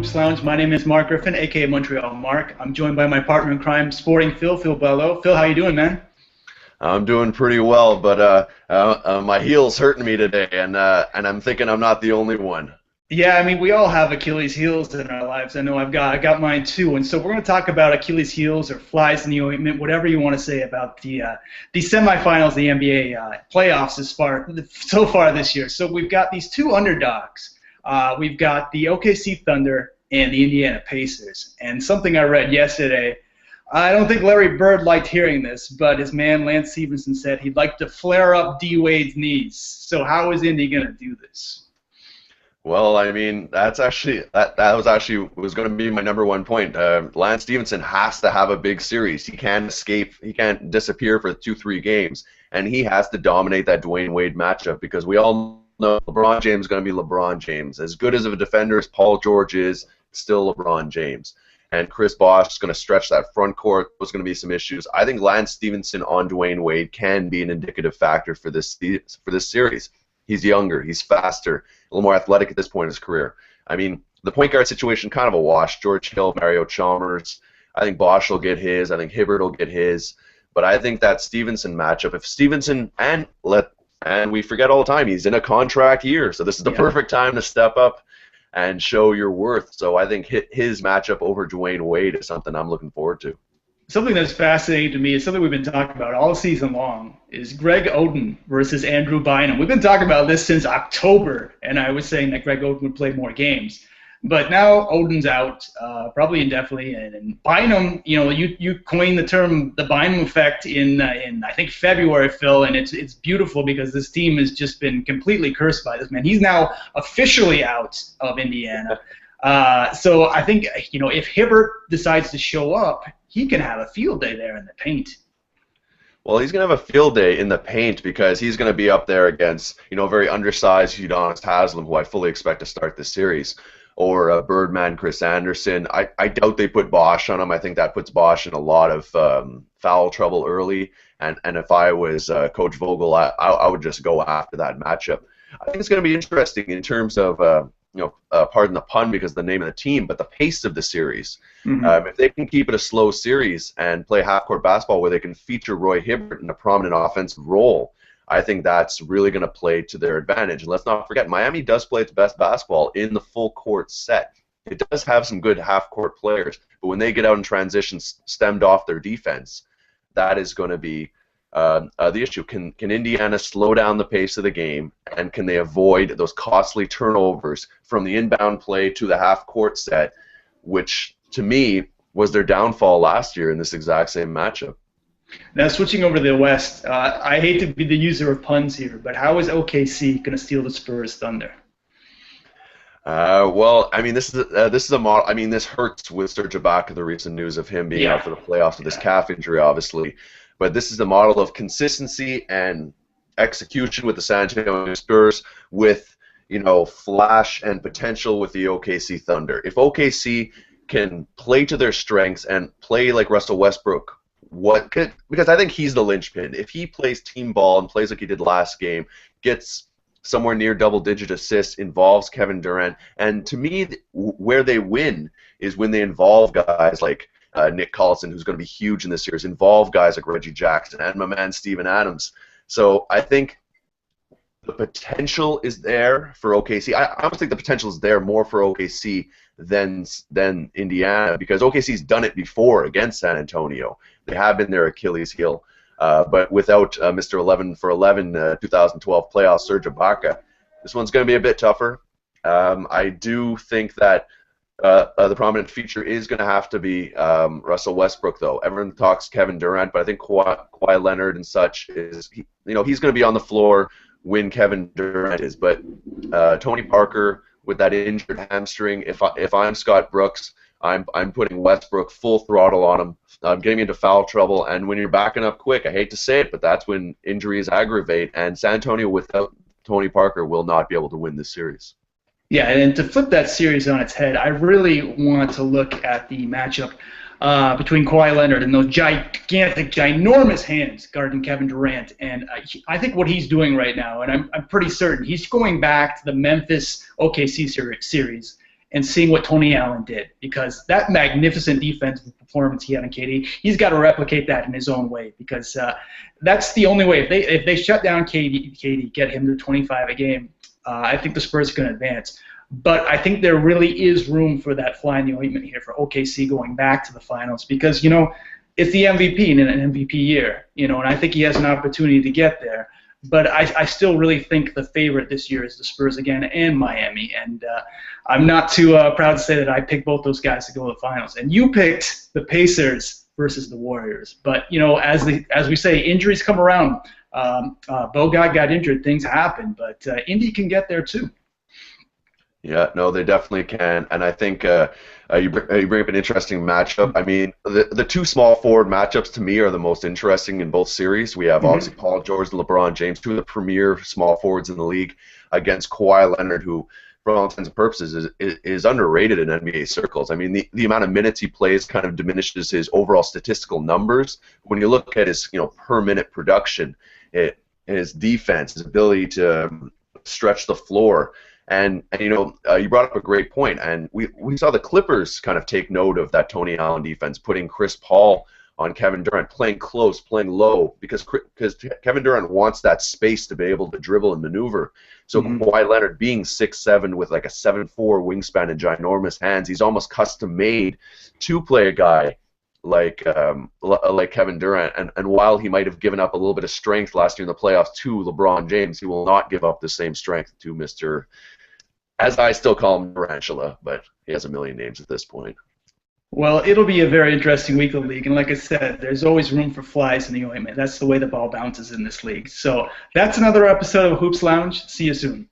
Hoops Lounge. My name is Mark Griffin, aka Montreal Mark. I'm joined by my partner in crime, Sporting Phil Bello. Phil, how you doing, man? I'm doing pretty well, but my heel's hurting me today, and I'm thinking I'm not the only one. Yeah, I mean, we all have Achilles heels in our lives. I know I got mine too. And so we're going to talk about Achilles heels or flies in the ointment, whatever you want to say about the semifinals, the NBA playoffs so far this year. So we've got these two underdogs. We've got the OKC Thunder and the Indiana Pacers. And something I read yesterday, I don't think Larry Bird liked hearing this, but his man Lance Stevenson said he'd like to flare up D. Wade's knees. So how is Indy going to do this? Well, I mean, that was going to be my number one point. Lance Stevenson has to have a big series. He can't escape. He can't disappear for 2-3 games, and he has to dominate that Dwayne Wade matchup because we all know LeBron James is going to be LeBron James. As good as of a defender as Paul George is, still LeBron James. And Chris Bosh is going to stretch that front court. There's going to be some issues. I think Lance Stevenson on Dwayne Wade can be an indicative factor for this series. He's younger, he's faster, a little more athletic at this point in his career. I mean, the point guard situation, kind of a wash. George Hill, Mario Chalmers. I think Bosh will get his. I think Hibbert will get his. But I think that Stevenson matchup, if Stevenson, and we forget all the time, he's in a contract year, so this is the perfect time to step up and show your worth. So I think his matchup over Dwayne Wade is something I'm looking forward to. Something that's fascinating to me is something we've been talking about all season long is Greg Oden versus Andrew Bynum. We've been talking about this since October, and I was saying that Greg Oden would play more games. But now Oden's out, probably indefinitely, and Bynum, you coined the term the Bynum effect in I think February, Phil, and it's beautiful because this team has just been completely cursed by this man. He's now officially out of Indiana. So I think if Hibbert decides to show up, he can have a field day there in the paint. Well, he's going to have a field day in the paint because he's going to be up there against, very undersized Udonis Haslem, who I fully expect to start this series, or Birdman Chris Anderson. I doubt they put Bosh on him. I think that puts Bosh in a lot of foul trouble early, and if I was Coach Vogel, I would just go after that matchup. I think it's going to be interesting in terms of pardon the pun because of the name of the team, but the pace of the series. Mm-hmm. If they can keep it a slow series and play half-court basketball where they can feature Roy Hibbert in a prominent offensive role, I think that's really going to play to their advantage. And let's not forget, Miami does play its best basketball in the full-court set. It does have some good half-court players, but when they get out in transition stemmed off their defense, that is going to be the issue. Can Indiana slow down the pace of the game, and can they avoid those costly turnovers from the inbound play to the half-court set, which, to me, was their downfall last year in this exact same matchup? Now, switching over to the West, I hate to be the user of puns here, but how is OKC going to steal the Spurs' thunder? Well, I mean, this is a model. I mean, this hurts with Serge Ibaka, the recent news of him being out for the playoffs with this calf injury, obviously. But this is the model of consistency and execution with the San Antonio Spurs, with flash and potential with the OKC Thunder. If OKC can play to their strengths and play like Russell Westbrook, because I think he's the linchpin. If he plays team ball and plays like he did last game, gets somewhere near double-digit assists, involves Kevin Durant, and to me, where they win is when they involve guys like Nick Collison, who's going to be huge in this series, involve guys like Reggie Jackson and my man Steven Adams. So I think the potential is there for OKC. I almost think the potential is there more for OKC than Indiana, because OKC's done it before against San Antonio. They have been their Achilles heel. But without Mr. 11 for 11 2012 playoff Serge Ibaka, this one's going to be a bit tougher. I do think that the prominent feature is going to have to be Russell Westbrook, though. Everyone talks Kevin Durant, but I think Kawhi Leonard and such he's going to be on the floor when Kevin Durant is. But Tony Parker with that injured hamstring, if I'm Scott Brooks, I'm putting Westbrook full throttle on him. I'm getting into foul trouble, and when you're backing up quick, I hate to say it, but that's when injuries aggravate, and San Antonio without Tony Parker will not be able to win this series. Yeah, and to flip that series on its head, I really want to look at the matchup between Kawhi Leonard and those gigantic, ginormous hands guarding Kevin Durant. And I think what he's doing right now, and I'm pretty certain, he's going back to the Memphis OKC series and seeing what Tony Allen did, because that magnificent defensive performance he had on KD, he's got to replicate that in his own way, because that's the only way. If they shut down KD, get him to 25 a game, I think the Spurs can advance. But I think there really is room for that fly in the ointment here for OKC going back to the finals, because, it's the MVP in an MVP year, and I think he has an opportunity to get there. But I still really think the favorite this year is the Spurs again and Miami. And I'm not too proud to say that I picked both those guys to go to the finals. And you picked the Pacers versus the Warriors. But, as we say, injuries come around. Bogut got injured. Things happen. But Indy can get there too. Yeah, no, they definitely can, and I think you bring up an interesting matchup. I mean, the two small forward matchups to me are the most interesting in both series. We have obviously Paul George and LeBron James, two of the premier small forwards in the league, against Kawhi Leonard, who, for all intents and purposes, is underrated in NBA circles. I mean, the amount of minutes he plays kind of diminishes his overall statistical numbers. When you look at his per minute production, his defense, his ability to stretch the floor. And you brought up a great point, and we saw the Clippers kind of take note of that Tony Allen defense, putting Chris Paul on Kevin Durant, playing close, playing low, because Kevin Durant wants that space to be able to dribble and maneuver. So Kawhi Leonard, being 6'7", with like a 7'4" wingspan and ginormous hands, he's almost custom made to play a guy like Kevin Durant. And while he might have given up a little bit of strength last year in the playoffs to LeBron James, he will not give up the same strength to Mr., as I still call him, Durantula, but he has a million names at this point. Well, it'll be a very interesting week of the league, and like I said, there's always room for flies in the ointment. That's the way the ball bounces in this league. So that's another episode of Hoops Lounge. See you soon.